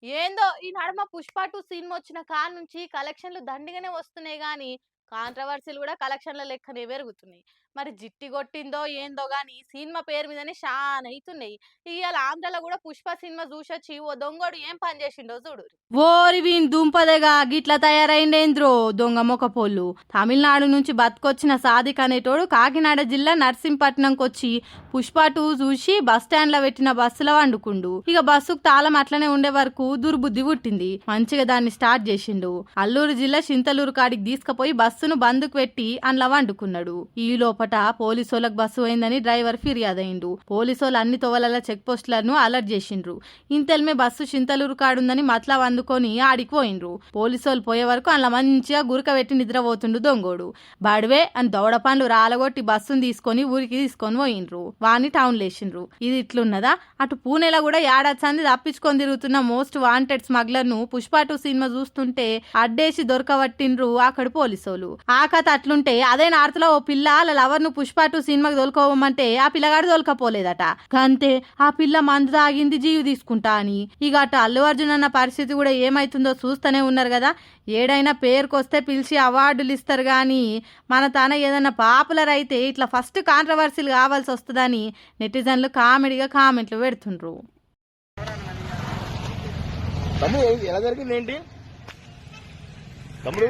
ఏందో ఈ నడుమ 'పుష్ప 2' సినిమా వచ్చిన కాడ నుంచి కలెక్షన్లు దండిగానే వస్తున్నాయి గానీ, కాంట్రవర్సీలు కూడా కలెక్షన్ల లెక్కనే పెరుగుతున్నాయి. మరి జిట్టి కొట్టిందో ఏందో గానీ సినిమా పేరు మీదనే శాన అయితున్నాయి. ఇయాల ఆంధ్రాలో కూడా 'పుష్ప' సినిమా చూసొచ్చి ఓ దొంగోడు ఏం పని చేసిండో చూడుర్రి. ఓరి వీన్ దుంపదేగా గిట్ల తయారైండేంద్రో దొంగ మొకపోళ్ళు. తమిళనాడు నుంచి బతుకొచ్చిన సాదిక్ అనేటోడు కాకినాడ జిల్లా నర్సింపట్నంకొచ్చి 'పుష్ప 2' చూసి బస్ స్టాండ్ లో పెట్టిన బస్సులో వండుకుండు. ఇక బస్సుకు తాళం అట్లనే ఉండే వరకు దుర్బుద్ధి పుట్టింది. మంచిగా దాన్ని స్టార్ట్ చేసిండు. అల్లూరు జిల్లా చింతలూరు కాడికి తీసుకుపోయి బస్సును బందుకు పెట్టి అందులో వండుకున్నాడు. ఈ లోపట పోలీసోలకు బస్సు అయిందని డ్రైవర్ ఫిర్యాదయిండు. పోలీసోలు అన్ని తోవల చెక్ పోస్టులను అలర్ట్ చేసిండ్రు. ఇంతెల్మే బస్సు చింతలూరు కాడుందని మతలా వండుకొని ఆడికి పోయిండ్రు. పోలీసోలు పోయే వరకు అందులో మంచిగా గురక పెట్టి నిద్రపోతుండు దొంగోడు. బడివే అని దౌడ పండ్లు రాలగొట్టి బస్సును తీసుకొని ఊరికి తీసుకొని పోయిండ్రు. వాణ్ణి టౌన్ లేచిండ్రు. ఇది ఇట్లున్నదా, అటు పూణేలో కూడా ఏడాది తప్పించుకొని తిరుగుతున్న మోస్ట్ వాంటెడ్ స్మగ్లర్ ను 'పుష్ప 2' సినిమా చూస్తుంటే అడ్డేసి దొరకబట్టిండ్రు అక్కడి పోలీసోలు. ఆ కథ అట్లుంటే అదే నార్త్ లో ఓ పిల్ల వాళ్ళ లవర్ ను 'పుష్ప 2' సినిమాకి దొరకపోమంటే ఆ పిల్లగాడు దొరకపోలేదట. అంతే ఆ పిల్ల మందు తాగింది జీవి తీసుకుంటా అని. ఇక అటు అల్లు అర్జున్ అన్న పరిస్థితి కూడా ఏమైతుందో చూస్తూనే ఉన్నారు కదా. ఏడైనా పేరుకొస్తే పిలిచి అవార్డులు ఇస్తారు గాని మన తన ఏదైనా పాపులర్ అయితే ఇట్లా ఫస్ట్ కాంట్రవర్సీలు కావాల్సి వస్తుందని నెటిజన్లు కామెడీగా కామెంట్లు పెడుతుండ్రు. తమ్ముడు ఎలా జరిగింది ఏంటి తమ్ముడు?